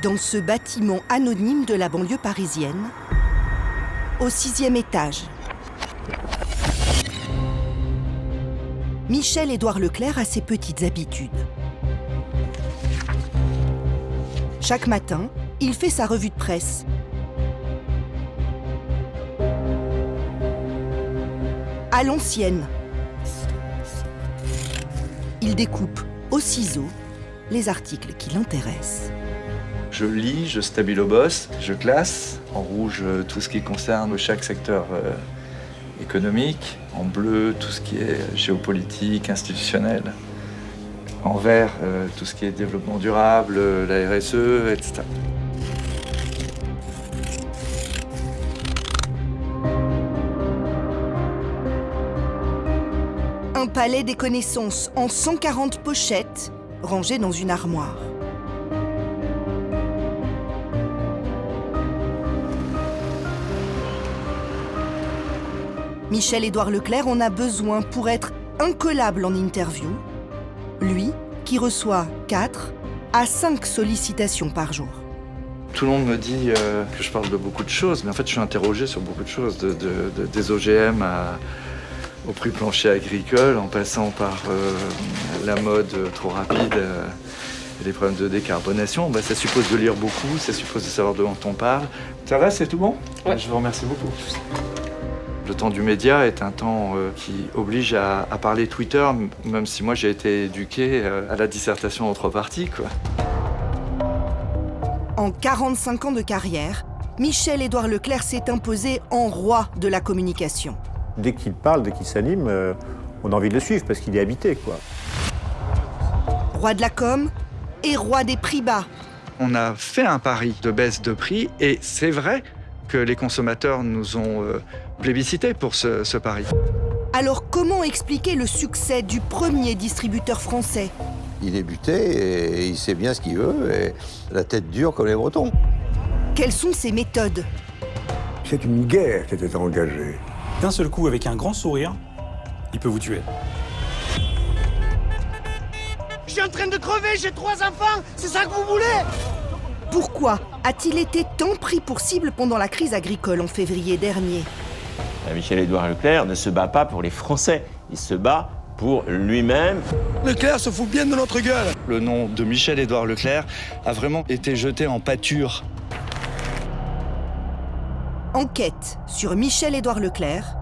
dans ce bâtiment anonyme de la banlieue parisienne, au 6e étage. Michel-Édouard Leclerc a ses petites habitudes. Chaque matin, il fait sa revue de presse. À l'ancienne. Il découpe au ciseau les articles qui l'intéressent. Je lis, je stabilo-bosse, je classe. En rouge, tout ce qui concerne chaque secteur économique. En bleu, tout ce qui est géopolitique, institutionnel. En vert, tout ce qui est développement durable, la RSE, etc. Un palais des connaissances en 140 pochettes rangées dans une armoire. Michel-Édouard Leclerc en a besoin pour être incollable en interview. Lui, qui reçoit 4 à 5 sollicitations par jour. Tout le monde me dit que je parle de beaucoup de choses, mais en fait, je suis interrogé sur beaucoup de choses, des OGM au prix plancher agricole, en passant par la mode trop rapide et les problèmes de décarbonation. Ça suppose de lire beaucoup, ça suppose de savoir de quoi on parle. Ça va, c'est tout bon? Ouais. Je vous remercie beaucoup. Le temps du média est un temps qui oblige à parler Twitter, même si moi j'ai été éduqué à la dissertation en 3 parties, quoi. En 45 ans de carrière, Michel-Édouard Leclerc s'est imposé en roi de la communication. Dès qu'il parle, dès qu'il s'anime, on a envie de le suivre parce qu'il est habité, quoi. Roi de la com et roi des prix bas. On a fait un pari de baisse de prix et c'est vrai que les consommateurs nous ont plébiscité pour ce pari. Alors comment expliquer le succès du premier distributeur français? Il est buté et il sait bien ce qu'il veut et la tête dure comme les Bretons. Quelles sont ses méthodes? C'est une guerre qui était engagée. D'un seul coup, avec un grand sourire, il peut vous tuer. Je suis en train de crever, j'ai 3 enfants, c'est ça que vous voulez? Pourquoi a-t-il été tant pris pour cible pendant la crise agricole en février dernier? Michel-Édouard Leclerc ne se bat pas pour les Français, il se bat pour lui-même. Leclerc se fout bien de notre gueule. Le nom de Michel-Édouard Leclerc a vraiment été jeté en pâture. Enquête sur Michel-Édouard Leclerc,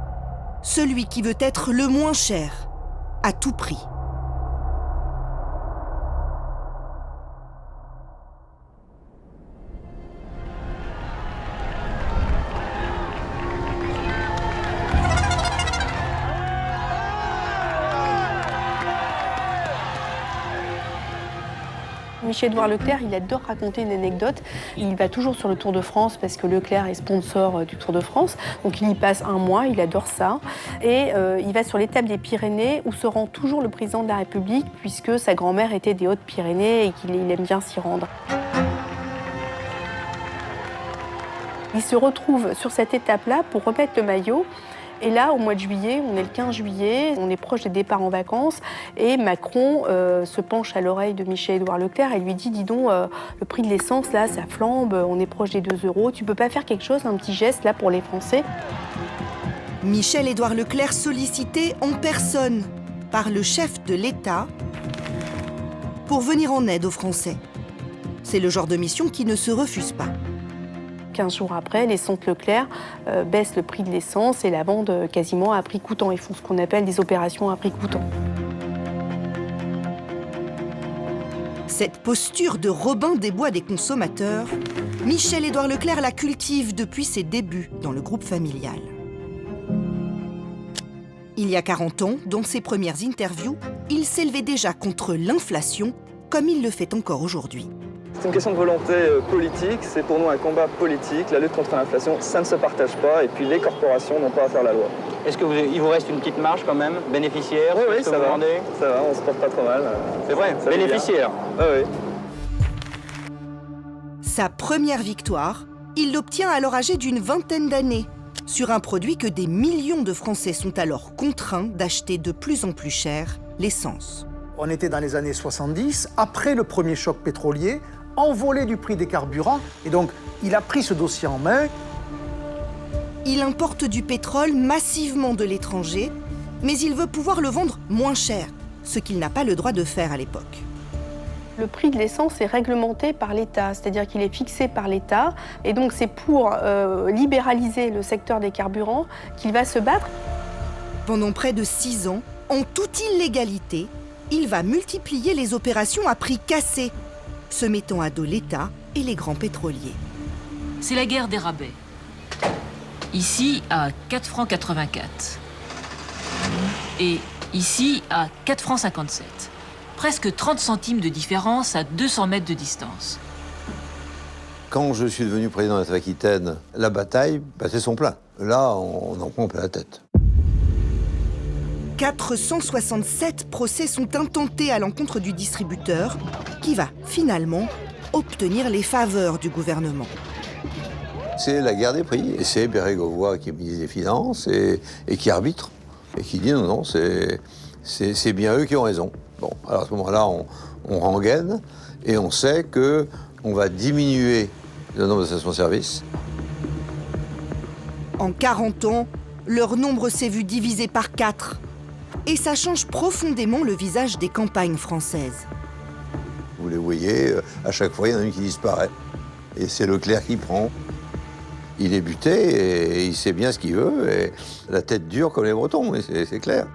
celui qui veut être le moins cher, à tout prix. Michel-Édouard Leclerc, il adore raconter une anecdote. Il va toujours sur le Tour de France parce que Leclerc est sponsor du Tour de France. Donc il y passe un mois, il adore ça. Et il va sur l'étape des Pyrénées où se rend toujours le président de la République puisque sa grand-mère était des Hautes-Pyrénées et qu'il aime bien s'y rendre. Il se retrouve sur cette étape-là pour remettre le maillot. Et là, au mois de juillet, on est le 15 juillet, on est proche des départs en vacances, et Macron se penche à l'oreille de Michel-Édouard Leclerc et lui dit « Dis donc, le prix de l'essence, là, ça flambe, on est proche des 2 €, tu peux pas faire quelque chose, un petit geste, là, pour les Français ?» Michel-Édouard Leclerc sollicité en personne par le chef de l'État pour venir en aide aux Français. C'est le genre de mission qui ne se refuse pas. 15 jours après, les centres Leclerc baissent le prix de l'essence et la vendent quasiment à prix coûtant. Ils font ce qu'on appelle des opérations à prix coûtant. Cette posture de Robin des Bois des consommateurs, Michel-Édouard Leclerc la cultive depuis ses débuts dans le groupe familial. Il y a 40 ans, dans ses premières interviews, il s'élevait déjà contre l'inflation, comme il le fait encore aujourd'hui. C'est une question de volonté politique, c'est pour nous un combat politique. La lutte contre l'inflation, ça ne se partage pas. Et puis les corporations n'ont pas à faire la loi. Est-ce qu'il vous reste une petite marge quand même, bénéficiaire? Oui, ça va. Ça va, on se porte pas trop mal. C'est vrai, bénéficiaire. Oui. Sa première victoire, il l'obtient alors âgé d'une vingtaine d'années, sur un produit que des millions de Français sont alors contraints d'acheter de plus en plus cher, l'essence. On était dans les années 70, après le premier choc pétrolier, envolée du prix des carburants. Et donc, il a pris ce dossier en main. Il importe du pétrole massivement de l'étranger, mais il veut pouvoir le vendre moins cher, ce qu'il n'a pas le droit de faire à l'époque. Le prix de l'essence est réglementé par l'État, c'est-à-dire qu'il est fixé par l'État. Et donc c'est pour libéraliser le secteur des carburants qu'il va se battre. Pendant près de 6 ans, en toute illégalité, il va multiplier les opérations à prix cassés, se mettant à dos l'État et les grands pétroliers. C'est la guerre des rabais. Ici, à 4 francs 84. Et ici, à 4 francs 57. Presque 30 centimes de différence à 200 mètres de distance. Quand je suis devenu président de l'Aquitaine, la bataille battait son plein. Là, on en prend plein la tête. 467 procès sont intentés à l'encontre du distributeur, qui va finalement obtenir les faveurs du gouvernement. C'est la guerre des prix. Et c'est Bérégovoy qui est ministre des Finances et qui arbitre. Et qui dit non, c'est bien eux qui ont raison. Bon, alors à ce moment-là, on rengaine et on sait qu'on va diminuer le nombre de stations-service. En 40 ans, leur nombre s'est vu divisé par 4. Et ça change profondément le visage des campagnes françaises. Vous les voyez, à chaque fois, il y en a une qui disparaît. Et c'est Leclerc qui prend. Il est buté et il sait bien ce qu'il veut. Et la tête dure comme les Bretons, c'est clair.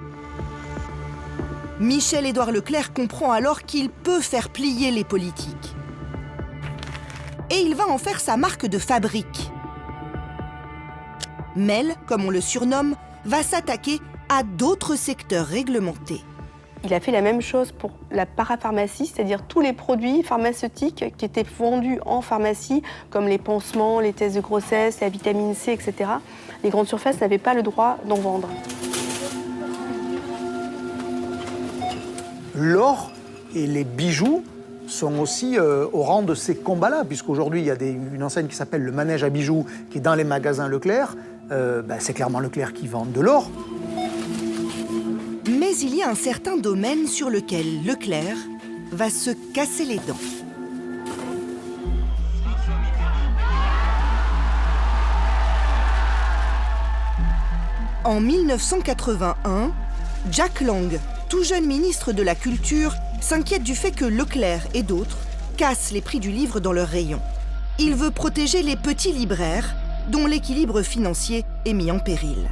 Michel-Édouard Leclerc comprend alors qu'il peut faire plier les politiques. Et il va en faire sa marque de fabrique. Mel, comme on le surnomme, va s'attaquer à d'autres secteurs réglementés. Il a fait la même chose pour la parapharmacie, c'est-à-dire tous les produits pharmaceutiques qui étaient vendus en pharmacie, comme les pansements, les tests de grossesse, la vitamine C, etc. Les grandes surfaces n'avaient pas le droit d'en vendre. L'or et les bijoux sont aussi au rang de ces combats-là, puisqu'aujourd'hui, il y a une enseigne qui s'appelle le Manège à bijoux, qui est dans les magasins Leclerc. C'est clairement Leclerc qui vend de l'or. Mais il y a un certain domaine sur lequel Leclerc va se casser les dents. En 1981, Jack Lang, tout jeune ministre de la Culture, s'inquiète du fait que Leclerc et d'autres cassent les prix du livre dans leurs rayons. Il veut protéger les petits libraires, dont l'équilibre financier est mis en péril.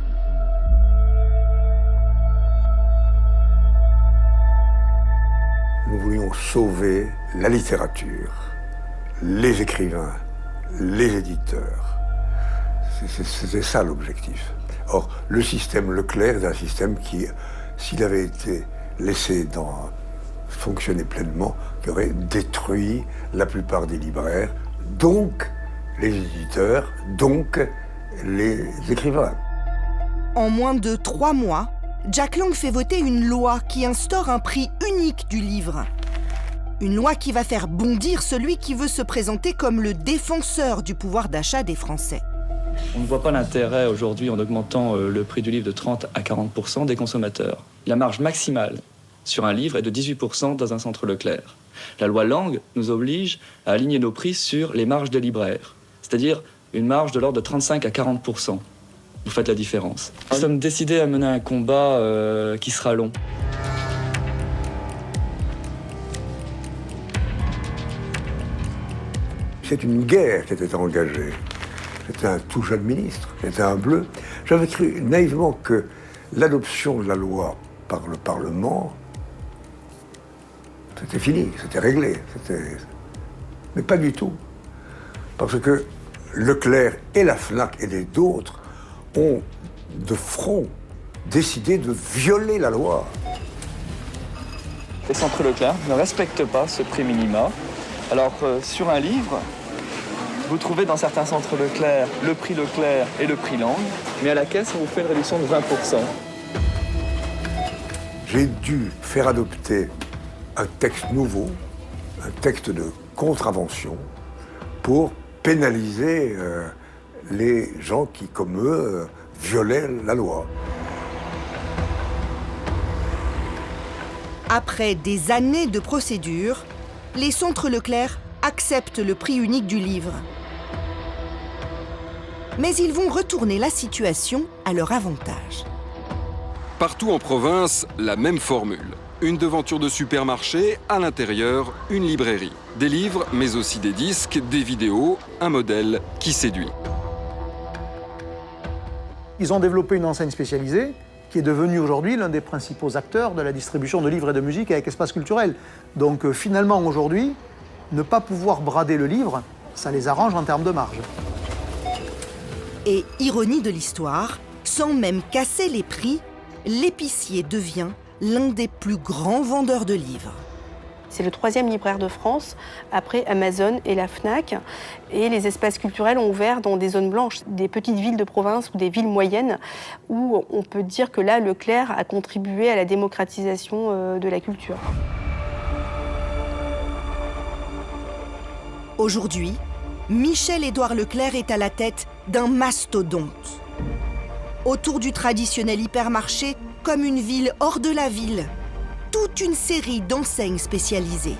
Nous voulions sauver la littérature, les écrivains, les éditeurs. C'était ça l'objectif. Or, le système Leclerc est un système qui, s'il avait été laissé fonctionner pleinement, qui aurait détruit la plupart des libraires, donc les éditeurs, donc les écrivains. En moins de 3 mois, Jack Lang fait voter une loi qui instaure un prix unique du livre. Une loi qui va faire bondir celui qui veut se présenter comme le défenseur du pouvoir d'achat des Français. On ne voit pas l'intérêt aujourd'hui en augmentant le prix du livre de 30 à 40% des consommateurs. La marge maximale sur un livre est de 18% dans un centre Leclerc. La loi Lang nous oblige à aligner nos prix sur les marges des libraires, c'est-à-dire une marge de l'ordre de 35 à 40%. Vous faites la différence. Nous sommes décidés à mener un combat qui sera long. C'est une guerre qui était engagée. J'étais un tout jeune ministre, j'étais un bleu. J'avais cru naïvement que l'adoption de la loi par le Parlement, c'était fini, c'était réglé. Mais pas du tout. Parce que Leclerc et la FNAC et d'autres ont de front décidé de violer la loi. Les centres Leclerc ne respectent pas ce prix minima. Alors, sur un livre, vous trouvez dans certains centres Leclerc le prix Leclerc et le prix Lang, mais à la caisse, on vous fait une réduction de 20%. J'ai dû faire adopter un texte nouveau, un texte de contravention, pour pénaliser les gens qui, comme eux, violaient la loi. Après des années de procédures, les centres Leclerc acceptent le prix unique du livre. Mais ils vont retourner la situation à leur avantage. Partout en province, la même formule. Une devanture de supermarché, à l'intérieur, une librairie. Des livres, mais aussi des disques, des vidéos, un modèle qui séduit. Ils ont développé une enseigne spécialisée qui est devenue aujourd'hui l'un des principaux acteurs de la distribution de livres et de musique avec Espace Culturel. Donc finalement, aujourd'hui, ne pas pouvoir brader le livre, ça les arrange en termes de marge. Et ironie de l'histoire, sans même casser les prix, l'épicier devient l'un des plus grands vendeurs de livres. C'est le 3e libraire de France, après Amazon et la Fnac. Et les espaces culturels ont ouvert dans des zones blanches, des petites villes de province ou des villes moyennes, où on peut dire que là, Leclerc a contribué à la démocratisation de la culture. Aujourd'hui, Michel-Édouard Leclerc est à la tête d'un mastodonte. Autour du traditionnel hypermarché, comme une ville hors de la ville, toute une série d'enseignes spécialisées.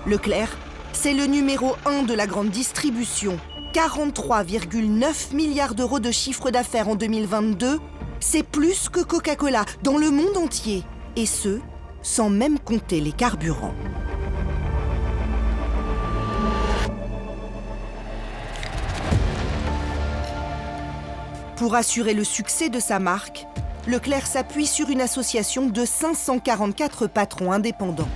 Leclerc, c'est le numéro 1 de la grande distribution. 43,9 milliards d'euros de chiffre d'affaires en 2022, c'est plus que Coca-Cola dans le monde entier. Et ce, sans même compter les carburants. Pour assurer le succès de sa marque, Leclerc s'appuie sur une association de 544 patrons indépendants.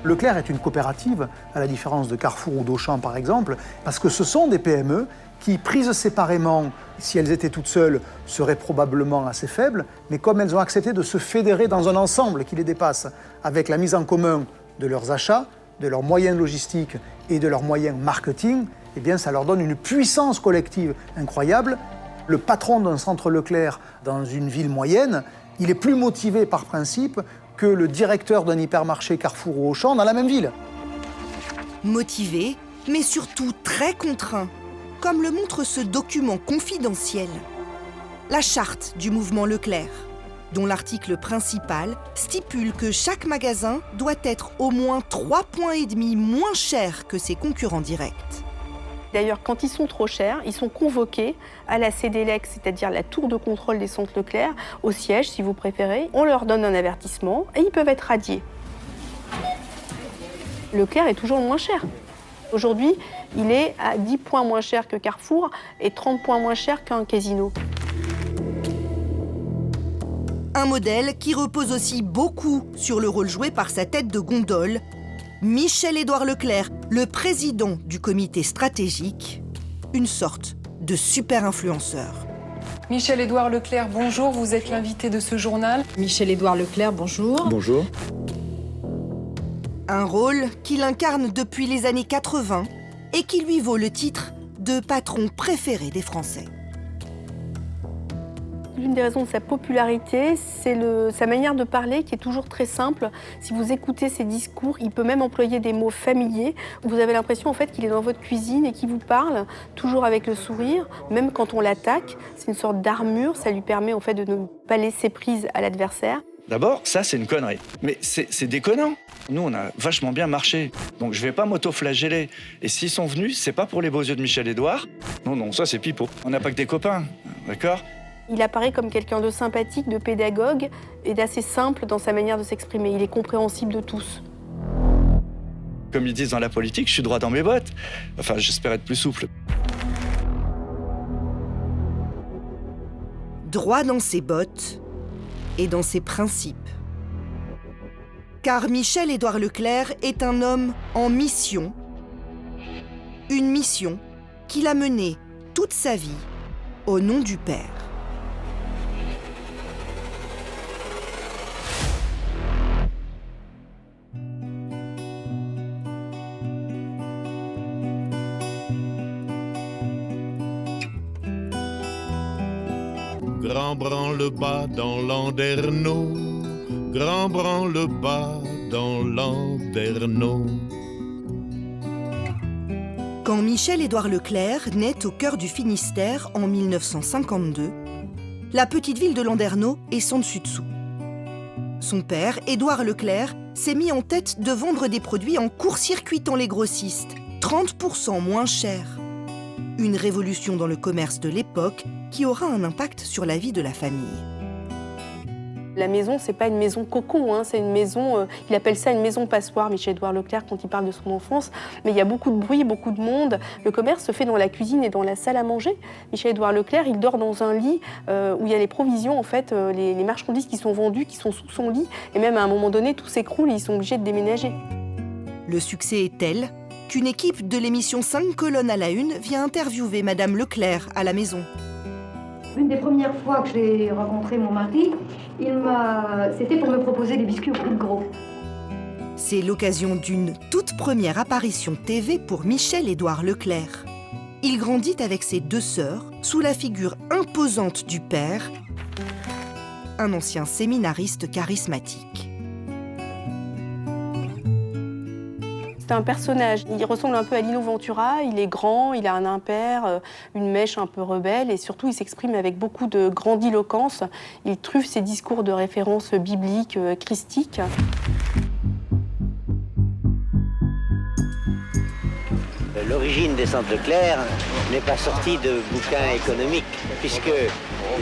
Leclerc est une coopérative, à la différence de Carrefour ou d'Auchan par exemple, parce que ce sont des PME qui, prises séparément, si elles étaient toutes seules, seraient probablement assez faibles, mais comme elles ont accepté de se fédérer dans un ensemble qui les dépasse, avec la mise en commun de leurs achats, de leurs moyens logistiques et de leurs moyens marketing, eh bien ça leur donne une puissance collective incroyable. Le patron d'un centre Leclerc dans une ville moyenne, il est plus motivé par principe que le directeur d'un hypermarché Carrefour ou Auchan dans la même ville. Motivé, mais surtout très contraint, comme le montre ce document confidentiel. La charte du mouvement Leclerc, dont l'article principal stipule que chaque magasin doit être au moins 3,5 points moins cher que ses concurrents directs. D'ailleurs, quand ils sont trop chers, ils sont convoqués à la CDLEC, c'est-à-dire la tour de contrôle des centres Leclerc, au siège si vous préférez. On leur donne un avertissement et ils peuvent être radiés. Leclerc est toujours le moins cher. Aujourd'hui, il est à 10 points moins cher que Carrefour et 30 points moins cher qu'un Casino. Un modèle qui repose aussi beaucoup sur le rôle joué par sa tête de gondole, Michel-Édouard Leclerc, le président du comité stratégique, une sorte de super influenceur. Michel-Édouard Leclerc, bonjour, vous êtes l'invité de ce journal. Michel-Édouard Leclerc, bonjour. Bonjour. Un rôle qu'il incarne depuis les années 80 et qui lui vaut le titre de patron préféré des Français. L'une des raisons de sa popularité, c'est sa manière de parler qui est toujours très simple. Si vous écoutez ses discours, il peut même employer des mots familiers. Vous avez l'impression en fait qu'il est dans votre cuisine et qu'il vous parle, toujours avec le sourire. Même quand on l'attaque, c'est une sorte d'armure, ça lui permet en fait de ne pas laisser prise à l'adversaire. D'abord, ça c'est une connerie. Mais c'est déconnant. Nous, on a vachement bien marché. Donc je vais pas m'auto-flageller. Et s'ils sont venus, c'est pas pour les beaux yeux de Michel-Édouard. Non, ça c'est pipeau. On n'a pas que des copains, d'accord ? Il apparaît comme quelqu'un de sympathique, de pédagogue et d'assez simple dans sa manière de s'exprimer. Il est compréhensible de tous. Comme ils disent dans la politique, je suis droit dans mes bottes. Enfin, j'espère être plus souple. Droit dans ses bottes et dans ses principes. Car Michel-Édouard Leclerc est un homme en mission. Une mission qu'il a menée toute sa vie au nom du Père. Grand branle-bas dans Landerneau, grand branle-bas dans Landerneau. Quand Michel-Édouard Leclerc naît au cœur du Finistère en 1952, la petite ville de Landerneau est sans dessus-dessous. Son père, Édouard Leclerc, s'est mis en tête de vendre des produits en court-circuitant les grossistes, 30% moins chers. Une révolution dans le commerce de l'époque qui aura un impact sur la vie de la famille. La maison, c'est pas une maison cocon, c'est une maison, il appelle ça une maison passoire, Michel-Édouard Leclerc, quand il parle de son enfance. Mais il y a beaucoup de bruit, beaucoup de monde. Le commerce se fait dans la cuisine et dans la salle à manger. Michel-Édouard Leclerc, il dort dans un lit où il y a les provisions, en fait, les marchandises qui sont vendues, qui sont sous son lit. Et même à un moment donné, tout s'écroule et ils sont obligés de déménager. Le succès est tel qu'une équipe de l'émission 5 colonnes à la une vient interviewer Madame Leclerc à la maison. Une des premières fois que j'ai rencontré mon mari, c'était pour me proposer des biscuits au prix de gros. C'est l'occasion d'une toute première apparition TV pour Michel-Édouard Leclerc. Il grandit avec ses 2 sœurs, sous la figure imposante du père, un ancien séminariste charismatique. C'est un personnage, il ressemble un peu à Lino Ventura, il est grand, il a un impair, une mèche un peu rebelle et surtout il s'exprime avec beaucoup de grandiloquence. Il truffe ses discours de références bibliques, christiques. L'origine des centres Leclerc n'est pas sortie de bouquins économiques, puisque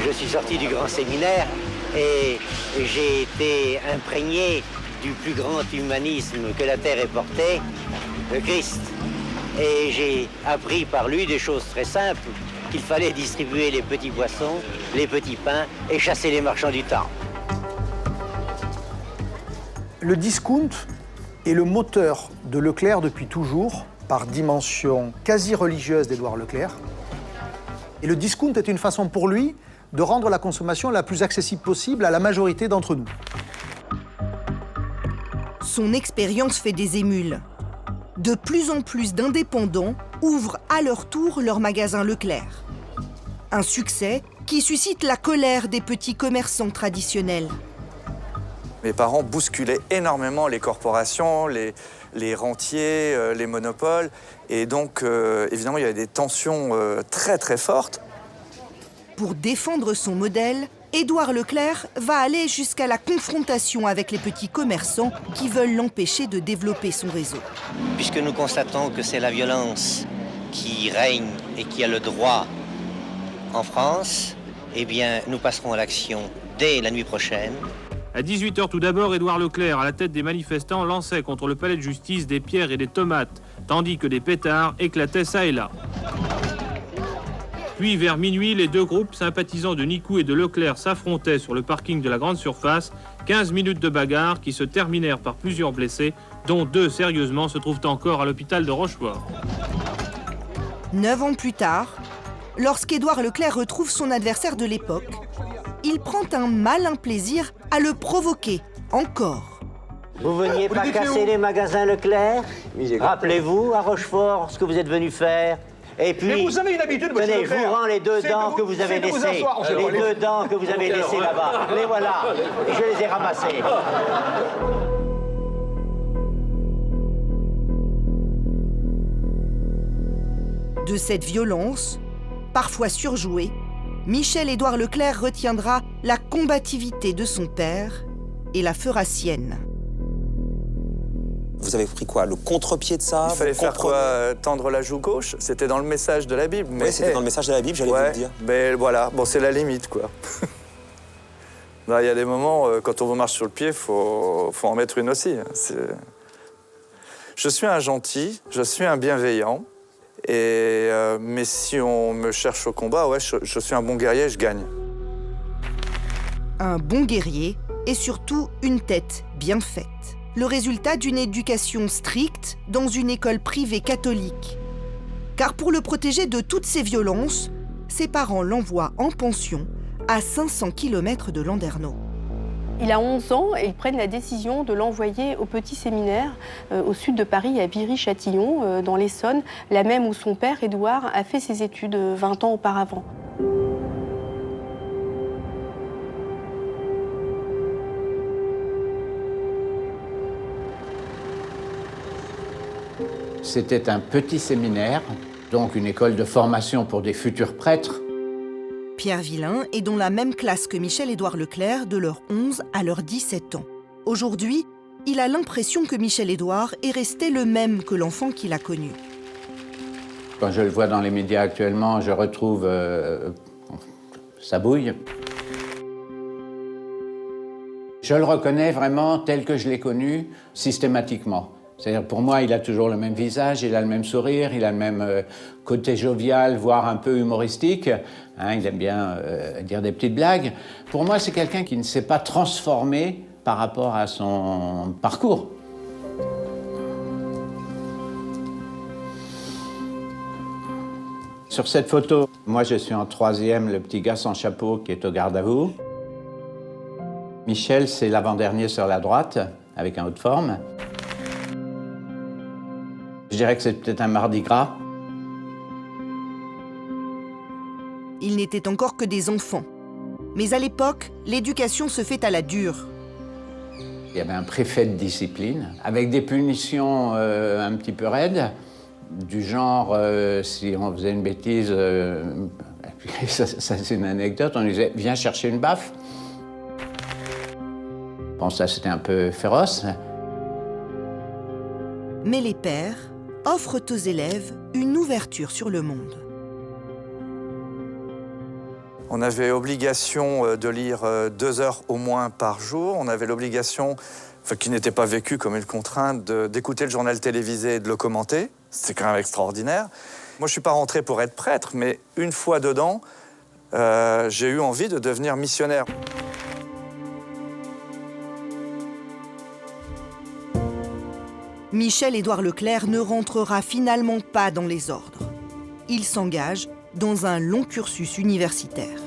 je suis sorti du grand séminaire et j'ai été imprégné du plus grand humanisme que la Terre ait porté, le Christ. Et j'ai appris par lui des choses très simples, qu'il fallait distribuer les petits poissons, les petits pains et chasser les marchands du temps. Le discount est le moteur de Leclerc depuis toujours, par dimension quasi religieuse d'Édouard Leclerc. Et le discount est une façon pour lui de rendre la consommation la plus accessible possible à la majorité d'entre nous. Son expérience fait des émules. De plus en plus d'indépendants ouvrent à leur tour leur magasin Leclerc. Un succès qui suscite la colère des petits commerçants traditionnels. Mes parents bousculaient énormément les corporations, les rentiers, les monopoles. Et donc, évidemment, il y avait des tensions très très fortes. Pour défendre son modèle, Édouard Leclerc va aller jusqu'à la confrontation avec les petits commerçants qui veulent l'empêcher de développer son réseau. Puisque nous constatons que c'est la violence qui règne et qui a le droit en France, eh bien, nous passerons à l'action dès la nuit prochaine. À 18h tout d'abord, Édouard Leclerc, à la tête des manifestants, lançait contre le palais de justice des pierres et des tomates, tandis que des pétards éclataient ça et là. Puis, vers minuit, les 2 groupes sympathisants de Nicou et de Leclerc s'affrontaient sur le parking de la grande surface. 15 minutes de bagarre qui se terminèrent par plusieurs blessés, dont 2 sérieusement se trouvent encore à l'hôpital de Rochefort. 9 ans plus tard, lorsqu'Édouard Leclerc retrouve son adversaire de l'époque, il prend un malin plaisir à le provoquer encore. Vous veniez pas casser les magasins Leclerc? Rappelez-vous à Rochefort ce que vous êtes venu faire. Et puis, mais vous avez une habitude, monsieur tenez, Leclerc, je vous rends les 2 dents que vous avez laissées. Les 2 dents que vous avez laissées là-bas. Les voilà. Et je les ai ramassées. De cette violence, parfois surjouée, Michel-Édouard Leclerc retiendra la combativité de son père et la fera sienne. Vous avez pris quoi? Le contre-pied de ça? Il fallait faire quoi? Tendre la joue gauche? C'était dans le message de la Bible. Oui, c'était dans le message de la Bible, j'allais vous le dire. Mais voilà, bon, c'est la limite, quoi. Il y a des moments, quand on vous marche sur le pied, faut en mettre une aussi. Je suis un gentil, je suis un bienveillant, mais si on me cherche au combat, ouais, je suis un bon guerrier, je gagne. Un bon guerrier et surtout une tête bien faite. Le résultat d'une éducation stricte dans une école privée catholique. Car pour le protéger de toutes ces violences, ses parents l'envoient en pension à 500 km de Landerneau. Il a 11 ans et ils prennent la décision de l'envoyer au petit séminaire au sud de Paris, à Viry-Châtillon, dans l'Essonne, là même où son père, Édouard, a fait ses études 20 ans auparavant. C'était un petit séminaire, donc une école de formation pour des futurs prêtres. Pierre Villain est dans la même classe que Michel-Édouard Leclerc de leurs 11 à leurs 17 ans. Aujourd'hui, il a l'impression que Michel-Édouard est resté le même que l'enfant qu'il a connu. Quand je le vois dans les médias actuellement, je retrouve sa bouille. Je le reconnais vraiment tel que je l'ai connu, systématiquement. C'est-à-dire, pour moi, il a toujours le même visage, il a le même sourire, il a le même côté jovial, voire un peu humoristique. Hein, il aime bien dire des petites blagues. Pour moi, c'est quelqu'un qui ne s'est pas transformé par rapport à son parcours. Sur cette photo, moi, je suis en 3e, le petit gars sans chapeau qui est au garde à vous. Michel, c'est l'avant-dernier sur la droite, avec un haut de forme. Je dirais que c'est peut-être un mardi gras. Ils n'étaient encore que des enfants. Mais à l'époque, l'éducation se fait à la dure. Il y avait un préfet de discipline, avec des punitions un petit peu raides, du genre, si on faisait une bêtise, ça c'est une anecdote, on disait « viens chercher une baffe ». Bon, ça c'était un peu féroce. Mais les pères offrent aux élèves une ouverture sur le monde. On avait obligation de lire 2 heures au moins par jour. On avait l'obligation, qui n'était pas vécue comme une contrainte, d'écouter le journal télévisé et de le commenter. C'était quand même extraordinaire. Moi, je ne suis pas rentré pour être prêtre, mais une fois dedans, j'ai eu envie de devenir missionnaire. Michel-Édouard Leclerc ne rentrera finalement pas dans les ordres. Il s'engage dans un long cursus universitaire.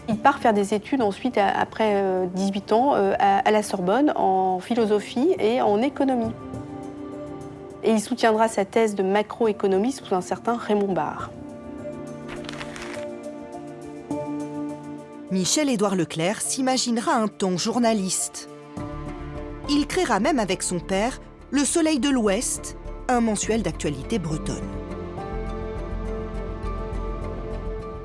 Il part faire des études ensuite, après 18 ans, à la Sorbonne, en philosophie et en économie. Et il soutiendra sa thèse de macroéconomie sous un certain Raymond Barre. Michel-Édouard Leclerc s'imaginera un temps journaliste. Il créera même avec son père Le Soleil de l'Ouest, un mensuel d'actualité bretonne.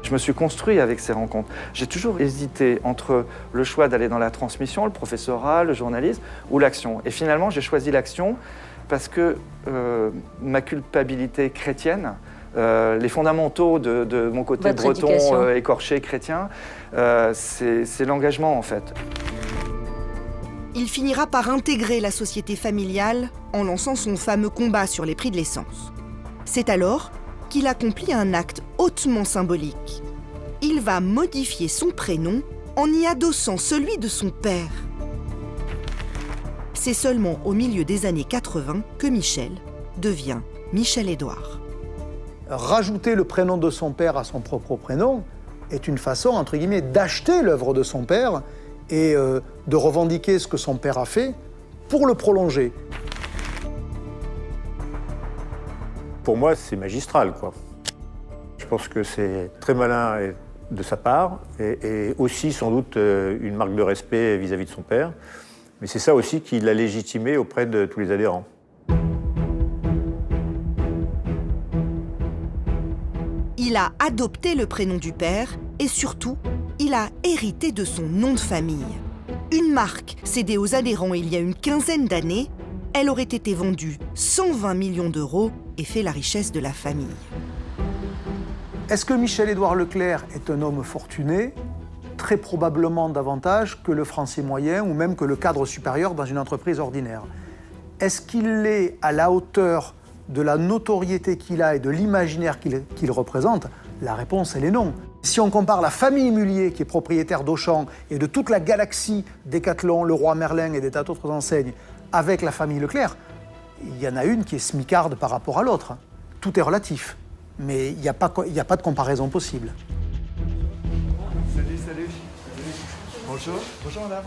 Je me suis construit avec ces rencontres. J'ai toujours hésité entre le choix d'aller dans la transmission, le professorat, le journalisme, ou l'action. Et finalement, j'ai choisi l'action parce que ma culpabilité chrétienne, les fondamentaux de mon côté Votre breton écorché chrétien, c'est l'engagement en fait. Il finira par intégrer la société familiale en lançant son fameux combat sur les prix de l'essence. C'est alors qu'il accomplit un acte hautement symbolique. Il va modifier son prénom en y adossant celui de son père. C'est seulement au milieu des années 80 que Michel devient Michel-Édouard. Rajouter le prénom de son père à son propre prénom est une façon, entre guillemets, d'acheter l'œuvre de son père et de revendiquer ce que son père a fait pour le prolonger. Pour moi, c'est magistral, quoi. Je pense que c'est très malin de sa part et aussi, sans doute, une marque de respect vis-à-vis de son père. Mais c'est ça aussi qui l'a légitimé auprès de tous les adhérents. Il a adopté le prénom du père et surtout, il a hérité de son nom de famille. Une marque cédée aux adhérents il y a une quinzaine d'années, elle aurait été vendue 120 millions d'euros et fait la richesse de la famille. Est-ce que Michel-Édouard Leclerc est un homme fortuné? Très probablement davantage que le Français moyen ou même que le cadre supérieur dans une entreprise ordinaire. Est-ce qu'il est à la hauteur de la notoriété qu'il a et de l'imaginaire qu'il représente? La réponse, elle est non. Si on compare la famille Mullier, qui est propriétaire d'Auchan et de toute la galaxie Decathlon, Leroy Merlin et des tas d'autres enseignes, avec la famille Leclerc, il y en a une qui est smicarde par rapport à l'autre. Tout est relatif, mais il n'y a pas de comparaison possible. Salut. Bonjour madame.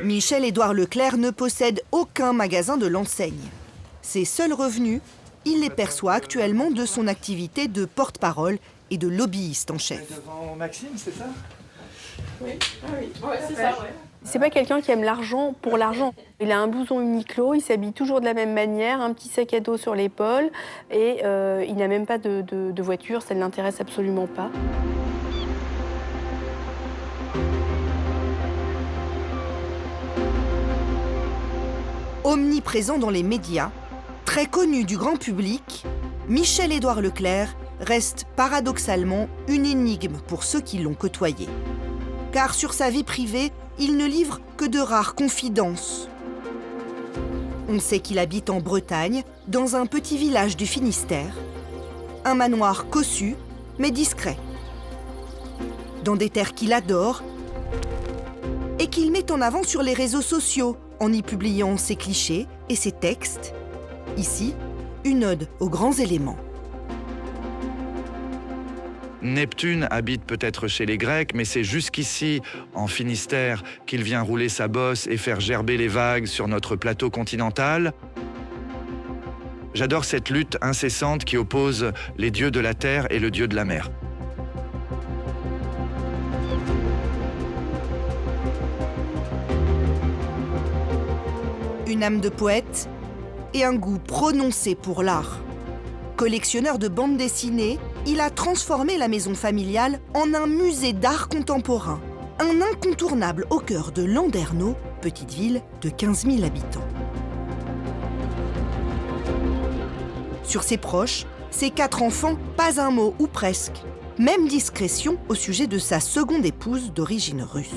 Michel-Édouard Leclerc ne possède aucun magasin de l'enseigne. Ses seuls revenus, il les perçoit actuellement de son activité de porte-parole et de lobbyiste en chef. Devant Maxime, c'est ça? Oui, c'est ça. C'est pas quelqu'un qui aime l'argent pour l'argent. Il a un blouson Uniqlo, il s'habille toujours de la même manière, un petit sac à dos sur l'épaule et il n'a même pas de voiture, ça ne l'intéresse absolument pas. Omniprésent dans les médias, très connu du grand public, Michel-Édouard Leclerc reste paradoxalement une énigme pour ceux qui l'ont côtoyé. Car sur sa vie privée, il ne livre que de rares confidences. On sait qu'il habite en Bretagne, dans un petit village du Finistère. Un manoir cossu, mais discret. Dans des terres qu'il adore et qu'il met en avant sur les réseaux sociaux en y publiant ses clichés et ses textes. Ici, une ode aux grands éléments. Neptune habite peut-être chez les Grecs, mais c'est jusqu'ici, en Finistère, qu'il vient rouler sa bosse et faire gerber les vagues sur notre plateau continental. J'adore cette lutte incessante qui oppose les dieux de la terre et le dieu de la mer. Une âme de poète et un goût prononcé pour l'art. Collectionneur de bandes dessinées, il a transformé la maison familiale en un musée d'art contemporain. Un incontournable au cœur de Landerneau, petite ville de 15 000 habitants. Sur ses proches, ses 4 enfants, pas un mot ou presque. Même discrétion au sujet de sa seconde épouse d'origine russe.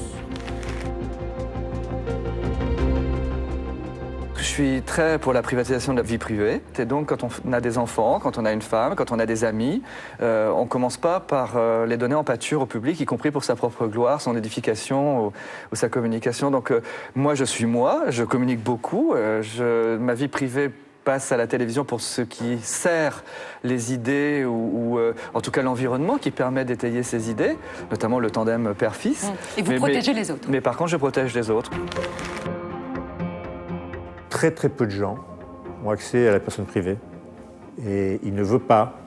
Je suis très pour la privatisation de la vie privée. Et donc, quand on a des enfants, quand on a une femme, quand on a des amis, on ne commence pas par les donner en pâture au public, y compris pour sa propre gloire, son édification ou sa communication. Donc, moi, je suis moi, je communique beaucoup. Ma vie privée passe à la télévision pour ce qui sert les idées ou en tout cas l'environnement qui permet d'étayer ces idées, notamment le tandem père-fils. Et vous protégez les autres. Mais par contre, je protège les autres. Très très peu de gens ont accès à la personne privée et il ne veut pas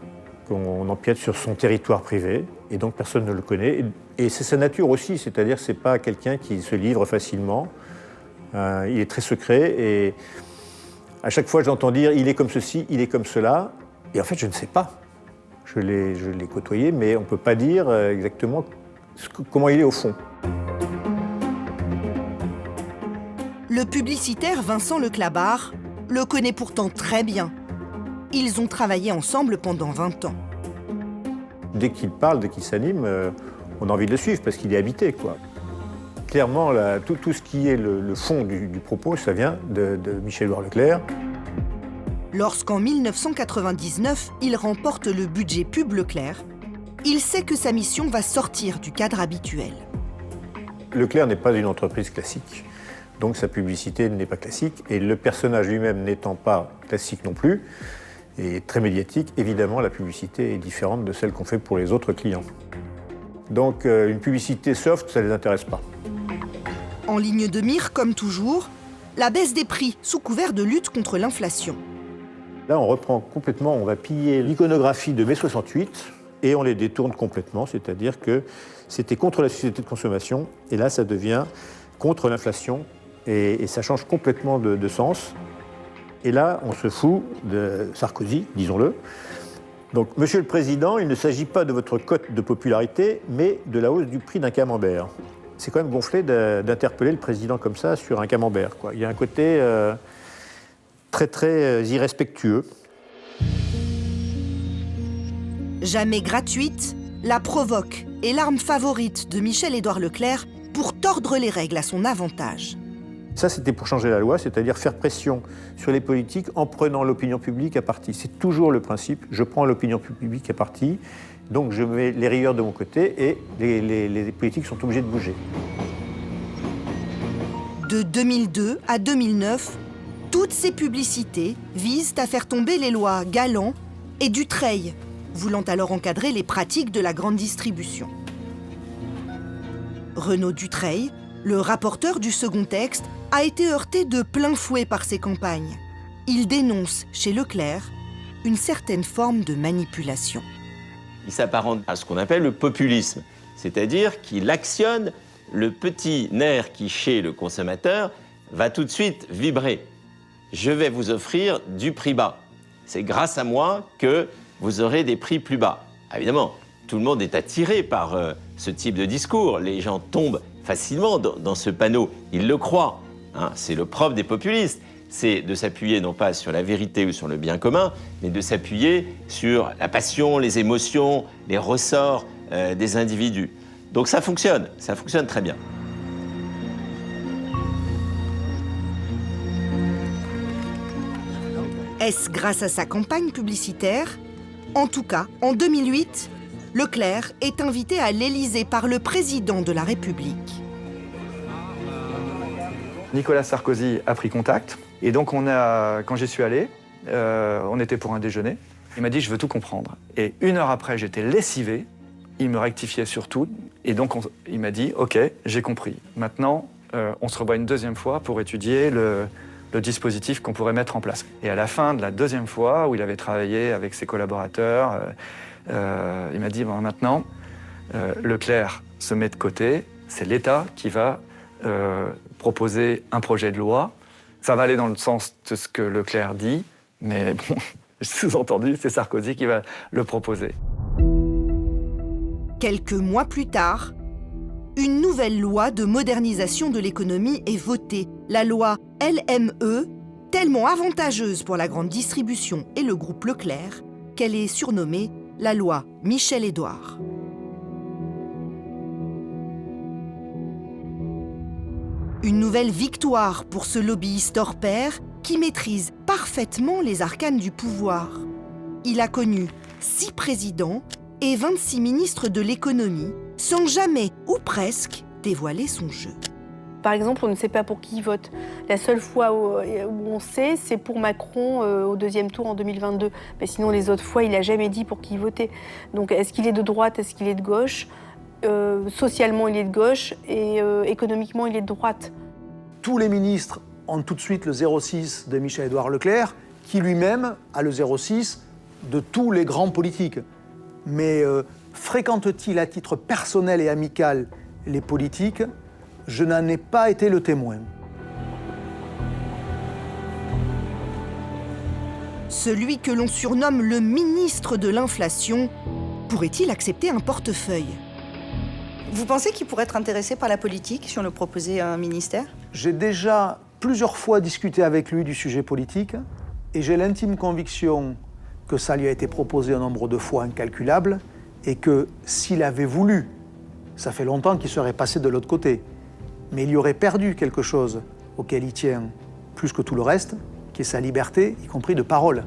qu'on empiète sur son territoire privé et donc personne ne le connaît. Et c'est sa nature aussi, c'est-à-dire que ce n'est pas quelqu'un qui se livre facilement. Il est très secret et à chaque fois j'entends dire il est comme ceci, il est comme cela et en fait je ne sais pas. Je l'ai côtoyé mais on ne peut pas dire exactement comment il est au fond. Le publicitaire Vincent Leclabart le connaît pourtant très bien. Ils ont travaillé ensemble pendant 20 ans. Dès qu'il parle, dès qu'il s'anime, on a envie de le suivre parce qu'il est habité, quoi. Clairement, tout ce qui est le fond du propos, ça vient de Michel-Édouard Leclerc. Lorsqu'en 1999, il remporte le budget Pub Leclerc, il sait que sa mission va sortir du cadre habituel. Leclerc n'est pas une entreprise classique. Donc sa publicité n'est pas classique, et le personnage lui-même n'étant pas classique non plus, et très médiatique, évidemment la publicité est différente de celle qu'on fait pour les autres clients. Donc une publicité soft, ça ne les intéresse pas. En ligne de mire, comme toujours, la baisse des prix sous couvert de lutte contre l'inflation. Là on reprend complètement, on va piller l'iconographie de mai 68, et on les détourne complètement, c'est-à-dire que c'était contre la société de consommation, et là ça devient contre l'inflation, et ça change complètement de sens. Et là, on se fout de Sarkozy, disons-le. Donc, Monsieur le Président, il ne s'agit pas de votre cote de popularité, mais de la hausse du prix d'un camembert. C'est quand même gonflé d'interpeller le président comme ça sur un camembert, quoi. Il y a un côté très, très irrespectueux. Jamais gratuite, la provoque est l'arme favorite de Michel-Édouard Leclerc pour tordre les règles à son avantage. Ça, c'était pour changer la loi, c'est-à-dire faire pression sur les politiques en prenant l'opinion publique à partie. C'est toujours le principe, je prends l'opinion publique à partie, donc je mets les rieurs de mon côté et les politiques sont obligés de bouger. De 2002 à 2009, toutes ces publicités visent à faire tomber les lois Galland et Dutreil, voulant alors encadrer les pratiques de la grande distribution. Renaud Dutreil, le rapporteur du second texte, a été heurté de plein fouet par ces campagnes. Il dénonce chez Leclerc une certaine forme de manipulation. Il s'apparente à ce qu'on appelle le populisme, c'est-à-dire qu'il actionne le petit nerf qui, chez le consommateur, va tout de suite vibrer. Je vais vous offrir du prix bas. C'est grâce à moi que vous aurez des prix plus bas. Évidemment, tout le monde est attiré par ce type de discours. Les gens tombent facilement dans ce panneau. Ils le croient. Hein, c'est le propre des populistes. c'est de s'appuyer non pas sur la vérité ou sur le bien commun, mais de s'appuyer sur la passion, les émotions, les ressorts des individus. Donc ça fonctionne très bien. Est-ce grâce à sa campagne publicitaire? En tout cas, en 2008, Leclerc est invité à l'Élysée par le président de la République. Nicolas Sarkozy a pris contact. Et donc, quand j'y suis allé, on était pour un déjeuner. Il m'a dit « je veux tout comprendre ». Et 1 heure après, j'étais lessivé. Il me rectifiait sur tout. Et donc, il m'a dit « ok, j'ai compris. Maintenant, on se revoit une 2e fois pour étudier le dispositif qu'on pourrait mettre en place ». Et à la fin de la 2e fois, où il avait travaillé avec ses collaborateurs, il m'a dit bon, « maintenant, Leclerc se met de côté. C'est l'État qui va proposer un projet de loi. Ça va aller dans le sens de ce que Leclerc dit, mais bon, sous-entendu, c'est Sarkozy qui va le proposer. » Quelques mois plus tard, une nouvelle loi de modernisation de l'économie est votée, la loi LME, tellement avantageuse pour la grande distribution et le groupe Leclerc qu'elle est surnommée la loi Michel-Édouard. Une nouvelle victoire pour ce lobbyiste hors pair qui maîtrise parfaitement les arcanes du pouvoir. Il a connu 6 présidents et 26 ministres de l'économie, sans jamais, ou presque, dévoiler son jeu. Par exemple, on ne sait pas pour qui il vote. La seule fois où on sait, c'est pour Macron au 2e tour en 2022. Mais sinon, les autres fois, il n'a jamais dit pour qui il votait. Donc, est-ce qu'il est de droite, est-ce qu'il est de gauche ? Socialement, il est de gauche et économiquement, il est de droite. Tous les ministres ont tout de suite le 06 de Michel-Édouard Leclerc, qui lui-même a le 06 de tous les grands politiques. Mais fréquente-t-il à titre personnel et amical les politiques ? Je n'en ai pas été le témoin. Celui que l'on surnomme le ministre de l'inflation pourrait-il accepter un portefeuille ? Vous pensez qu'il pourrait être intéressé par la politique si on lui proposait un ministère ? J'ai déjà plusieurs fois discuté avec lui du sujet politique et j'ai l'intime conviction que ça lui a été proposé un nombre de fois incalculable et que s'il avait voulu, ça fait longtemps qu'il serait passé de l'autre côté. Mais il y aurait perdu quelque chose auquel il tient plus que tout le reste, qui est sa liberté, y compris de parole.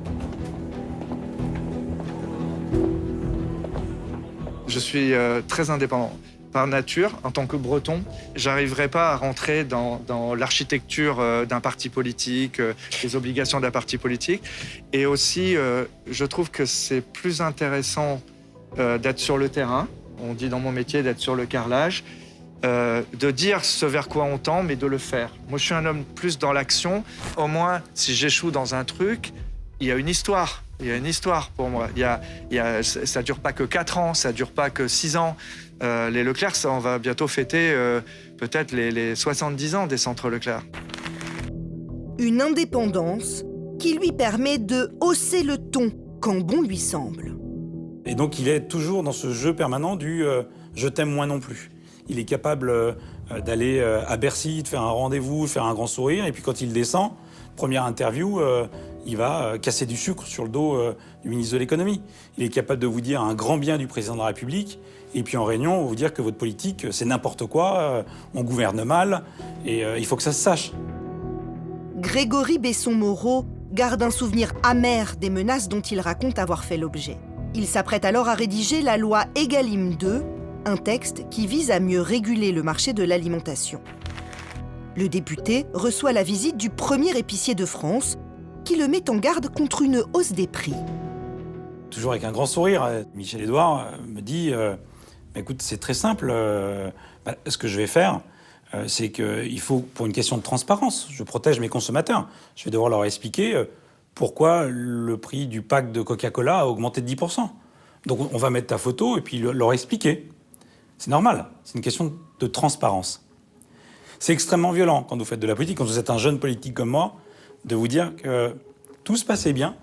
Je suis très indépendant. Par nature, en tant que Breton, j'arriverai pas à rentrer dans l'architecture d'un parti politique, les obligations d'un parti politique. Et aussi, je trouve que c'est plus intéressant d'être sur le terrain. On dit dans mon métier d'être sur le carrelage. De dire ce vers quoi on tend, mais de le faire. Moi, je suis un homme plus dans l'action. Au moins, si j'échoue dans un truc, il y a une histoire. Il y a une histoire pour moi. Ça dure pas que 4 ans, ça dure pas que 6 ans. Les Leclerc, on va bientôt fêter peut-être les 70 ans des centres Leclerc. Une indépendance qui lui permet de hausser le ton quand bon lui semble. Et donc, il est toujours dans ce jeu permanent du « je t'aime moi non plus ». Il est capable d'aller à Bercy, de faire un rendez-vous, de faire un grand sourire. Et puis quand il descend, première interview, il va casser du sucre sur le dos du ministre de l'économie. Il est capable de vous dire un grand bien du président de la République. Et puis en réunion, vous dire que votre politique, c'est n'importe quoi, on gouverne mal, et il faut que ça se sache. Grégory Besson-Moreau garde un souvenir amer des menaces dont il raconte avoir fait l'objet. Il s'apprête alors à rédiger la loi Egalim 2, un texte qui vise à mieux réguler le marché de l'alimentation. Le député reçoit la visite du premier épicier de France, qui le met en garde contre une hausse des prix. Toujours avec un grand sourire, Michel-Édouard me dit écoute, c'est très simple, ce que je vais faire, c'est qu'il faut, pour une question de transparence, je protège mes consommateurs. Je vais devoir leur expliquer pourquoi le prix du pack de Coca-Cola a augmenté de 10%. Donc on va mettre ta photo et puis leur expliquer. C'est normal, c'est une question de transparence. C'est extrêmement violent quand vous faites de la politique, quand vous êtes un jeune politique comme moi, de vous dire que tout se passait bien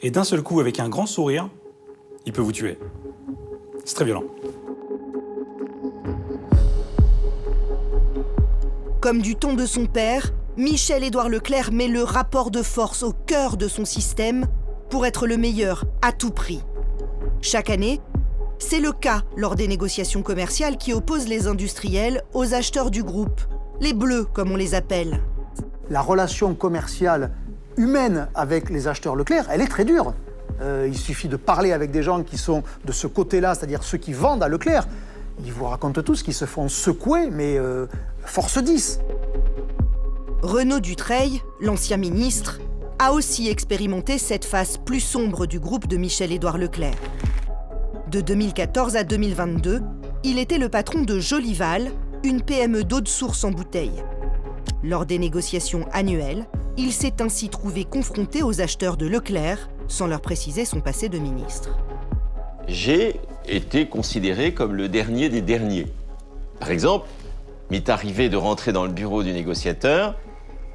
et d'un seul coup, avec un grand sourire, il peut vous tuer. C'est très violent. Comme du ton de son père, Michel-Édouard Leclerc met le rapport de force au cœur de son système pour être le meilleur à tout prix. Chaque année, c'est le cas lors des négociations commerciales qui opposent les industriels aux acheteurs du groupe, les bleus comme on les appelle. La relation commerciale humaine avec les acheteurs Leclerc, elle est très dure. Il suffit de parler avec des gens qui sont de ce côté-là, c'est-à-dire ceux qui vendent à Leclerc. Ils vous racontent tous qu'ils se font secouer, mais force 10. Renaud Dutreil, l'ancien ministre, a aussi expérimenté cette face plus sombre du groupe de Michel-Édouard Leclerc. De 2014 à 2022, il était le patron de Jolival, une PME d'eau de source en bouteille. Lors des négociations annuelles, il s'est ainsi trouvé confronté aux acheteurs de Leclerc, sans leur préciser son passé de ministre. J'ai été considéré comme le dernier des derniers. Par exemple, m'est arrivé de rentrer dans le bureau du négociateur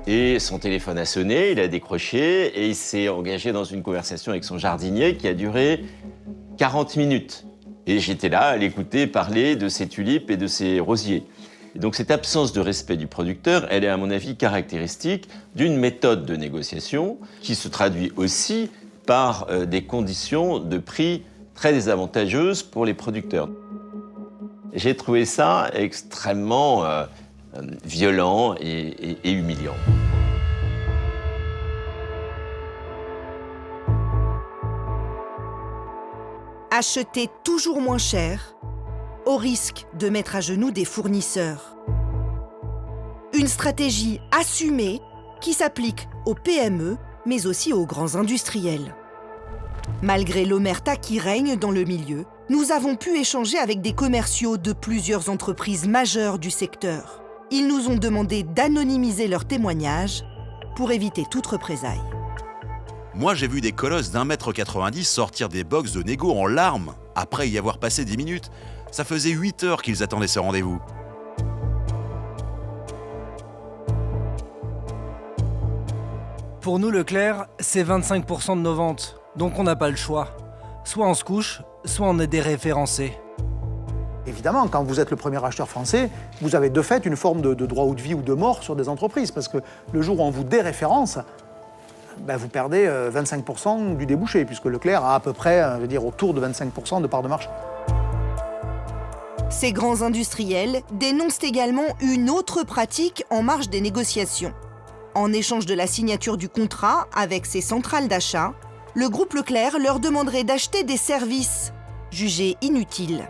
et son téléphone a sonné, il a décroché et il s'est engagé dans une conversation avec son jardinier qui a duré 40 minutes. Et j'étais là à l'écouter parler de ses tulipes et de ses rosiers. Et donc cette absence de respect du producteur, elle est à mon avis caractéristique d'une méthode de négociation qui se traduit aussi par des conditions de prix très désavantageuses pour les producteurs. J'ai trouvé ça extrêmement violent et humiliant. Acheter toujours moins cher, au risque de mettre à genoux des fournisseurs. Une stratégie assumée qui s'applique aux PME, mais aussi aux grands industriels. Malgré l'omerta qui règne dans le milieu, nous avons pu échanger avec des commerciaux de plusieurs entreprises majeures du secteur. Ils nous ont demandé d'anonymiser leurs témoignages pour éviter toute représaille. Moi, j'ai vu des colosses d'1,90 m sortir des box de négo en larmes après y avoir passé 10 minutes. Ça faisait 8 heures qu'ils attendaient ce rendez-vous. Pour nous, Leclerc, c'est 25% de nos ventes. Donc on n'a pas le choix. Soit on se couche, soit on est déréférencé. Évidemment, quand vous êtes le premier acheteur français, vous avez de fait une forme de droit ou de vie ou de mort sur des entreprises. Parce que le jour où on vous déréférence, vous perdez 25% du débouché, puisque Leclerc a à peu près, autour de 25% de part de marché. Ces grands industriels dénoncent également une autre pratique en marge des négociations. En échange de la signature du contrat avec ses centrales d'achat, le groupe Leclerc leur demanderait d'acheter des services jugés inutiles.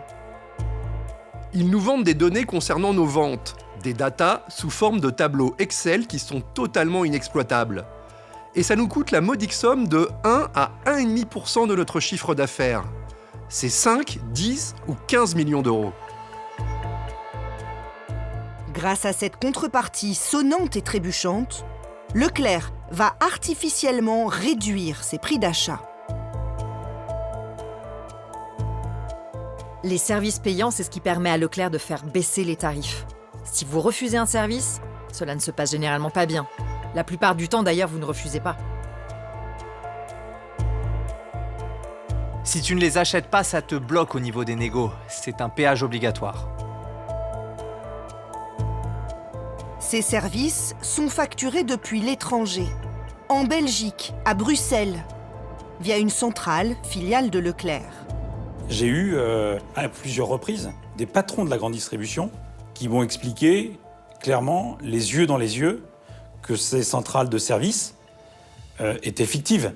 Ils nous vendent des données concernant nos ventes, des datas sous forme de tableaux Excel qui sont totalement inexploitables. Et ça nous coûte la modique somme de 1 à 1,5% de notre chiffre d'affaires. C'est 5, 10 ou 15 millions d'euros. Grâce à cette contrepartie sonnante et trébuchante, Leclerc va artificiellement réduire ses prix d'achat. Les services payants, c'est ce qui permet à Leclerc de faire baisser les tarifs. Si vous refusez un service, cela ne se passe généralement pas bien. La plupart du temps, d'ailleurs, vous ne refusez pas. Si tu ne les achètes pas, ça te bloque au niveau des négos. C'est un péage obligatoire. Ces services sont facturés depuis l'étranger, en Belgique, à Bruxelles, via une centrale filiale de Leclerc. J'ai eu à plusieurs reprises des patrons de la grande distribution qui m'ont expliqué clairement, les yeux dans les yeux, que ces centrales de services étaient fictives,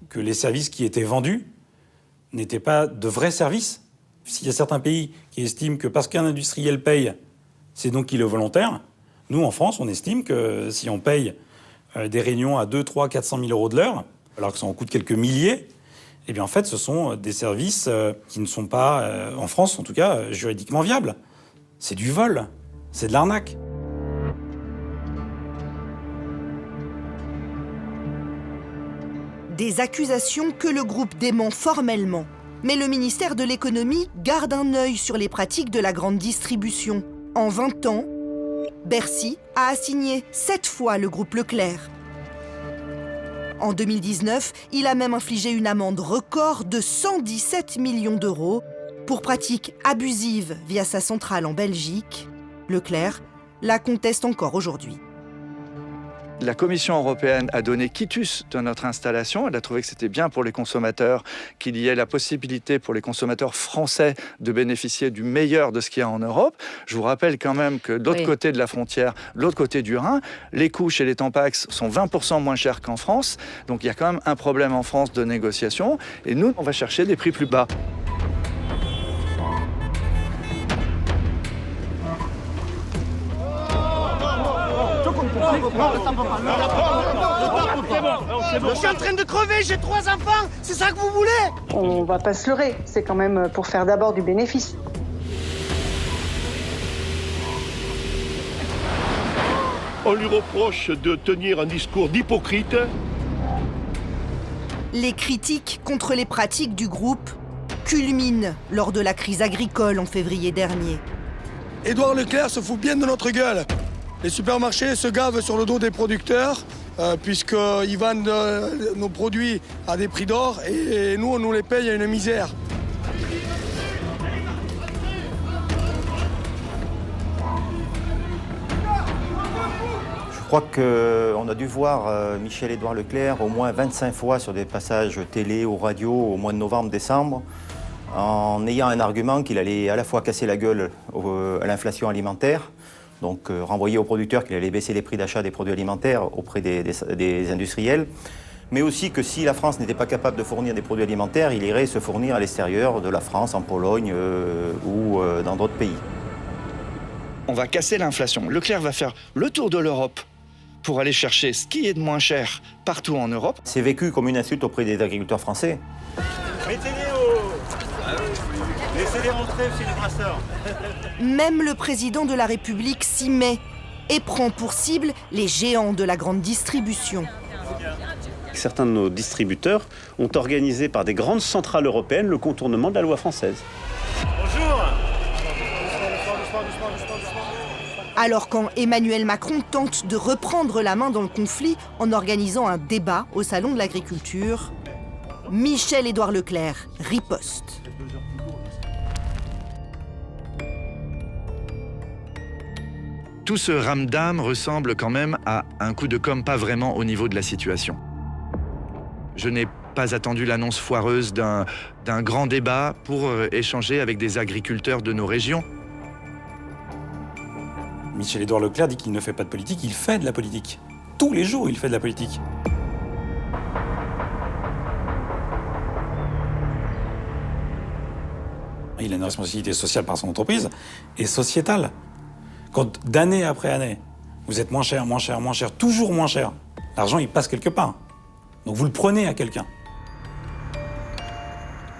que les services qui étaient vendus n'étaient pas de vrais services. S'il y a certains pays qui estiment que parce qu'un industriel paye, c'est donc qu'il est volontaire, nous, en France, on estime que si on paye des réunions à 2, 3, 400 000 euros de l'heure, alors que ça en coûte quelques milliers, eh bien, en fait, ce sont des services qui ne sont pas, en France en tout cas, juridiquement viables. C'est du vol, c'est de l'arnaque. Des accusations que le groupe dément formellement. Mais le ministère de l'Économie garde un œil sur les pratiques de la grande distribution. En 20 ans, Bercy a assigné 7 fois le groupe Leclerc. En 2019, il a même infligé une amende record de 117 millions d'euros pour pratiques abusives via sa centrale en Belgique. Leclerc la conteste encore aujourd'hui. La Commission européenne a donné quitus de notre installation. Elle a trouvé que c'était bien pour les consommateurs, qu'il y ait la possibilité pour les consommateurs français de bénéficier du meilleur de ce qu'il y a en Europe. Je vous rappelle quand même que de l'autre côté de la frontière, de l'autre côté du Rhin, les coûts chez les Tampax sont 20% moins chers qu'en France. Donc il y a quand même un problème en France de négociation. Et nous, on va chercher des prix plus bas. Je suis en train de crever, j'ai 3 enfants, c'est ça que vous voulez? On va pas se leurrer, c'est quand même pour faire d'abord du bénéfice. On lui reproche de tenir un discours d'hypocrite. Les critiques contre les pratiques du groupe culminent lors de la crise agricole en février dernier. Édouard Leclerc se fout bien de notre gueule. Les supermarchés se gavent sur le dos des producteurs puisqu'ils vendent nos produits à des prix d'or et nous, on nous les paye à une misère. Je crois qu'on a dû voir Michel-Édouard Leclerc au moins 25 fois sur des passages télé ou radio au mois de novembre-décembre, en ayant un argument qu'il allait à la fois casser la gueule à l'inflation alimentaire, donc renvoyer aux producteurs qu'il allait baisser les prix d'achat des produits alimentaires auprès des industriels, mais aussi que si la France n'était pas capable de fournir des produits alimentaires, il irait se fournir à l'extérieur de la France, en Pologne ou dans d'autres pays. On va casser l'inflation. Leclerc va faire le tour de l'Europe pour aller chercher ce qui est de moins cher partout en Europe. C'est vécu comme une insulte auprès des agriculteurs français. Laissez-les rentrer chez les brasseurs. Même le président de la République s'y met et prend pour cible les géants de la grande distribution. Certains de nos distributeurs ont organisé par des grandes centrales européennes le contournement de la loi française. Bonjour. Alors quand Emmanuel Macron tente de reprendre la main dans le conflit en organisant un débat au Salon de l'Agriculture, Michel-Édouard Leclerc riposte. Tout ce ramdam ressemble quand même à un coup de com' pas vraiment au niveau de la situation. Je n'ai pas attendu l'annonce foireuse d'un grand débat pour échanger avec des agriculteurs de nos régions. Michel-Édouard Leclerc dit qu'il ne fait pas de politique, il fait de la politique. Tous les jours, il fait de la politique. Il a une responsabilité sociale par son entreprise et sociétale. Quand d'année après année, vous êtes moins cher, toujours moins cher, l'argent il passe quelque part. Donc vous le prenez à quelqu'un.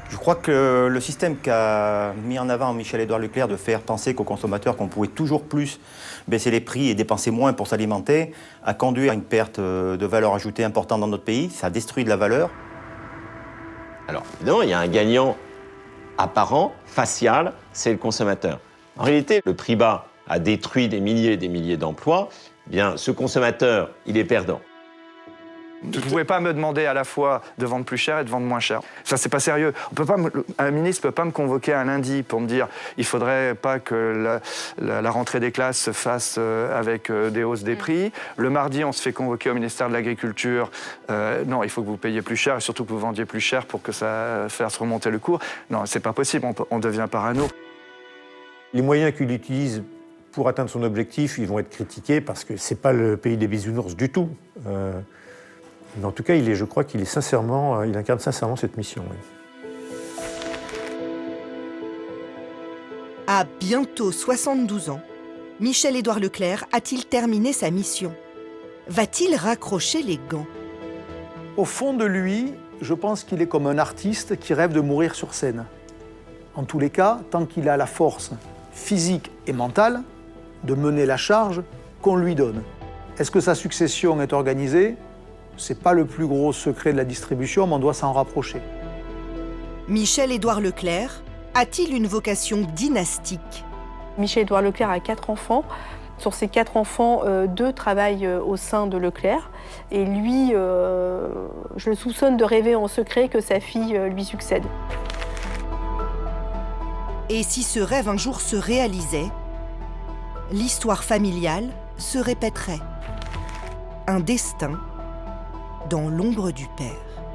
Je crois que le système qu'a mis en avant Michel-Édouard Leclerc de faire penser qu'aux consommateurs qu'on pouvait toujours plus baisser les prix et dépenser moins pour s'alimenter a conduit à une perte de valeur ajoutée importante dans notre pays. Ça a détruit de la valeur. Alors, évidemment, il y a un gagnant apparent, facial, c'est le consommateur. En réalité, le prix bas a détruit des milliers et des milliers d'emplois. Eh bien, ce consommateur, il est perdant. Vous ne pouvez pas me demander à la fois de vendre plus cher et de vendre moins cher. Ça, c'est pas sérieux. Un ministre ne peut pas me convoquer un lundi pour me dire il faudrait pas que la rentrée des classes se fasse avec des hausses des prix. Le mardi, on se fait convoquer au ministère de l'Agriculture. Non, il faut que vous payiez plus cher et surtout que vous vendiez plus cher pour que ça fasse remonter le cours. Non, c'est pas possible. On devient parano. Les moyens qu'il utilise pour atteindre son objectif, ils vont être critiqués parce que c'est pas le pays des bisounours du tout. Mais en tout cas, je crois qu'il est sincèrement, il incarne sincèrement cette mission. Oui. À bientôt 72 ans, Michel-Édouard Leclerc a-t-il terminé sa mission? Va-t-il raccrocher les gants? Au fond de lui, je pense qu'il est comme un artiste qui rêve de mourir sur scène. En tous les cas, tant qu'il a la force physique et mentale de mener la charge qu'on lui donne. Est-ce que sa succession est organisée? Ce n'est pas le plus gros secret de la distribution, mais on doit s'en rapprocher. Michel-Édouard Leclerc a-t-il une vocation dynastique? Michel-Édouard Leclerc a 4 enfants. Sur ces 4 enfants, 2 travaillent au sein de Leclerc. Et lui, je le soupçonne de rêver en secret que sa fille lui succède. Et si ce rêve un jour se réalisait, l'histoire familiale se répéterait. un destin dans l'ombre du père.